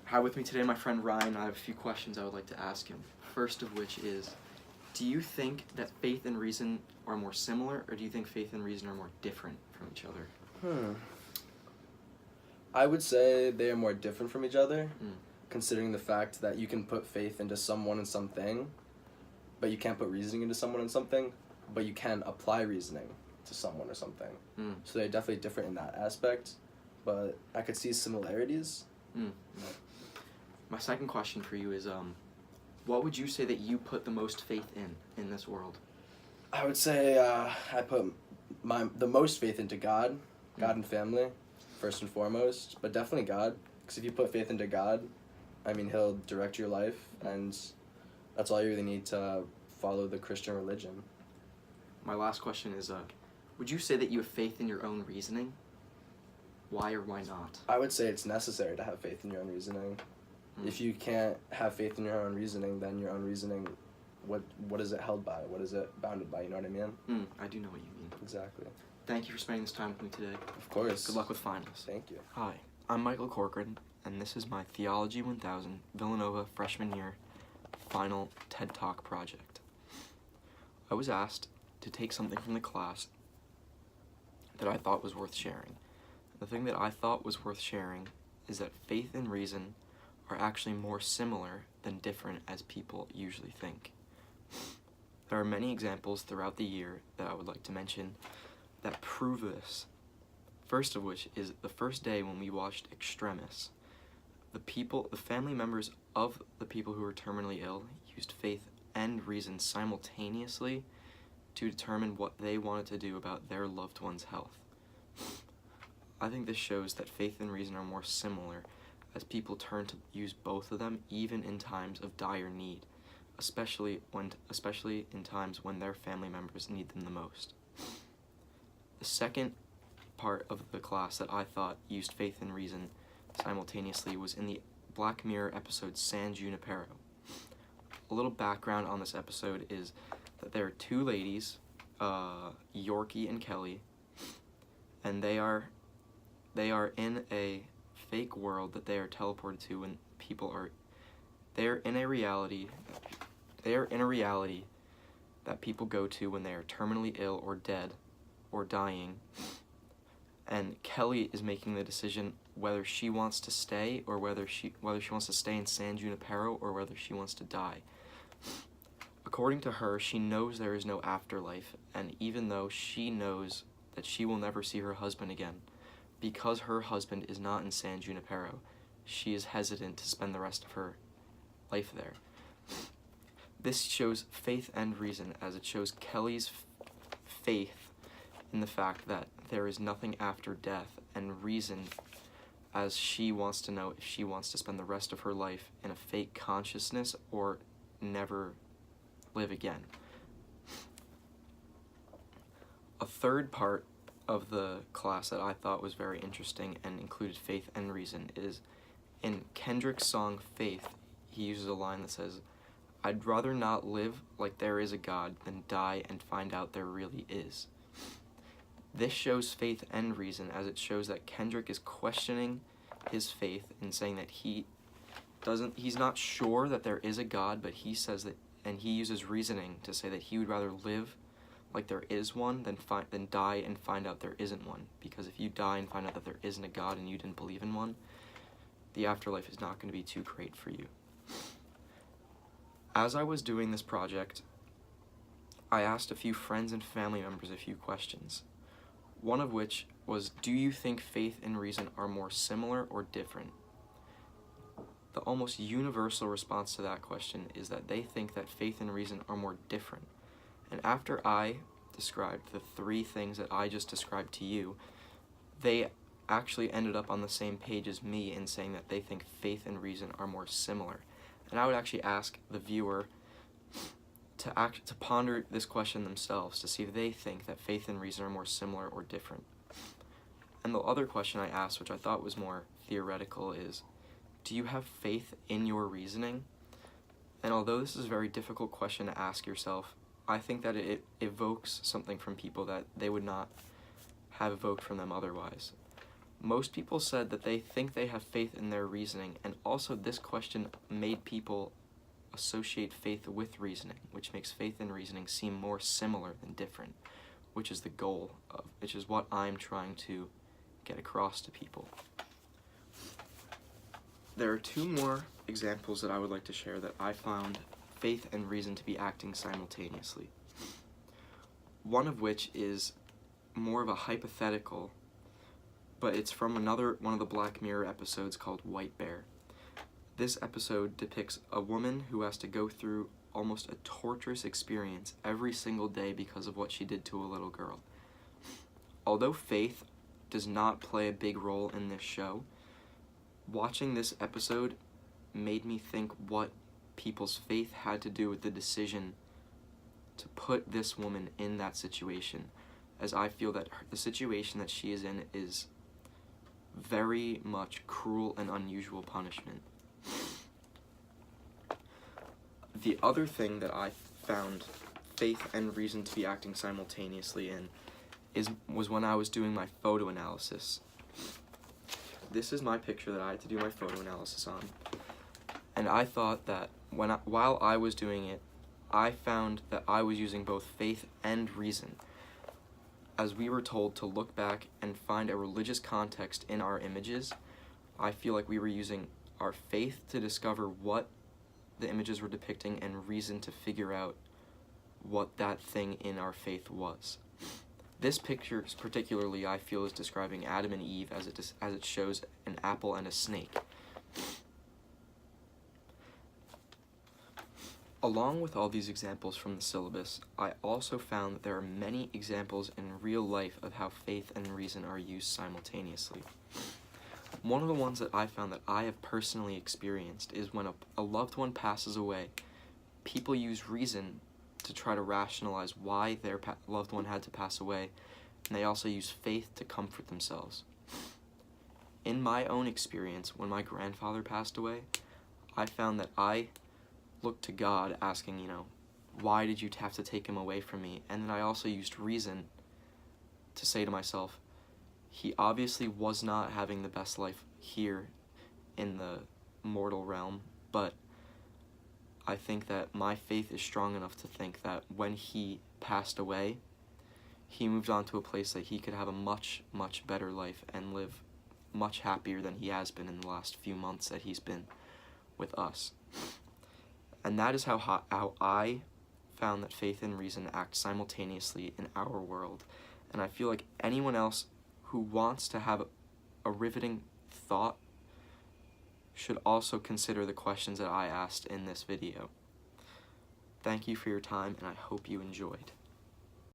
have with me today my friend Ryan. I have a few questions I would like to ask him. First of which is, do you think that faith and reason are more similar, or do you think faith and reason are more different from each other? I would say they are more different from each other, considering the fact that you can put faith into someone and something, but you can't put reasoning into someone and something, but you can apply reasoning to someone or something. So they're definitely different in that aspect, but I could see similarities. My second question for you is, what would you say that you put the most faith in this world? I would say I put the most faith into God and family, first and foremost, but definitely God, because if you put faith into God, I mean, He'll direct your life, and that's all you really need to follow the Christian religion. My last question is, would you say that you have faith in your own reasoning? Why or why not? I would say it's necessary to have faith in your own reasoning. If you can't have faith in your own reasoning, then your own reasoning, what is it held by? What is it bounded by? You know what I mean? I do know what you mean. Exactly. Thank you for spending this time with me today. Of course. Good luck with finals. Thank you. Hi, I'm Michael Corcoran, and this is my Theology 1000 Villanova freshman year final TED Talk project. I was asked to take something from the class that I thought was worth sharing. The thing that I thought was worth sharing is that faith and reason are actually more similar than different as people usually think. There are many examples throughout the year that I would like to mention that prove this. First of which is the first day when we watched Extremis. The family members of the people who were terminally ill used faith and reason simultaneously to determine what they wanted to do about their loved one's health. I think this shows that faith and reason are more similar as people turn to use both of them even in times of dire need, especially in times when their family members need them the most. The second part of the class that I thought used faith and reason simultaneously was in the Black Mirror episode San Junipero. A little background on this episode is that there are two ladies, Yorkie and Kelly, and they are in a fake world that they are teleported to when they are in a reality that people go to when they are terminally ill or dead or dying, and Kelly is making the decision whether she wants to stay or whether she wants to stay in San Junipero or whether she wants to die. According to her, she knows there is no afterlife, and even though she knows that she will never see her husband again, because her husband is not in San Junipero, she is hesitant to spend the rest of her life there. This shows faith and reason, as it shows Kelly's faith in the fact that there is nothing after death, and reason as she wants to know if she wants to spend the rest of her life in a fake consciousness or never live again. A third part of the class that I thought was very interesting and included faith and reason is in Kendrick's song Faith. He uses a line that says, "I'd rather not live like there is a God than die and find out there really is." This shows faith and reason, as it shows that Kendrick is questioning his faith and saying that he's not sure that there is a God, but he says that, and he uses reasoning to say that he would rather live like there is one than die and find out there isn't one. Because if you die and find out that there isn't a God and you didn't believe in one, the afterlife is not going to be too great for you. As I was doing this project, I asked a few friends and family members a few questions. One of which was, do you think faith and reason are more similar or different? The almost universal response to that question is that they think that faith and reason are more different. And after I described the three things that I just described to you, they actually ended up on the same page as me in saying that they think faith and reason are more similar. And I would actually ask the viewer to ponder this question themselves to see if they think that faith and reason are more similar or different. And the other question I asked, which I thought was more theoretical, is, do you have faith in your reasoning? And although this is a very difficult question to ask yourself, I think that it evokes something from people that they would not have evoked from them otherwise. Most people said that they think they have faith in their reasoning, and also this question made people associate faith with reasoning, which makes faith and reasoning seem more similar than different, which is the goal of, which is what I'm trying to get across to people. There are two more examples that I would like to share that I found faith and reason to be acting simultaneously. One of which is more of a hypothetical, but it's from one of the Black Mirror episodes called White Bear. This episode depicts a woman who has to go through almost a torturous experience every single day because of what she did to a little girl. Although faith does not play a big role in this show, watching this episode made me think what people's faith had to do with the decision to put this woman in that situation, as I feel that the situation that she is in is very much cruel and unusual punishment. The other thing that I found faith and reason to be acting simultaneously in was when I was doing my photo analysis. This is my picture that I had to do my photo analysis on. And I thought that while I was doing it, I found that I was using both faith and reason, as we were told to look back and find a religious context in our images. I feel like we were using our faith to discover what the images were depicting and reason to figure out what that thing in our faith was. This picture particularly, I feel, is describing Adam and Eve as it shows an apple and a snake. Along with all these examples from the syllabus, I also found that there are many examples in real life of how faith and reason are used simultaneously. One of the ones that I found that I have personally experienced is when a loved one passes away, people use reason to try to rationalize why their loved one had to pass away, and they also use faith to comfort themselves. In my own experience, when my grandfather passed away, I found that I looked to God asking, why did you have to take him away from me? And then I also used reason to say to myself, he obviously was not having the best life here in the mortal realm, but I think that my faith is strong enough to think that when he passed away, he moved on to a place that he could have a much, much better life and live much happier than he has been in the last few months that he's been with us. And that is how I found that faith and reason act simultaneously in our world. And I feel like anyone else who wants to have a riveting thought should also consider the questions that I asked in this video. Thank you for your time, and I hope you enjoyed.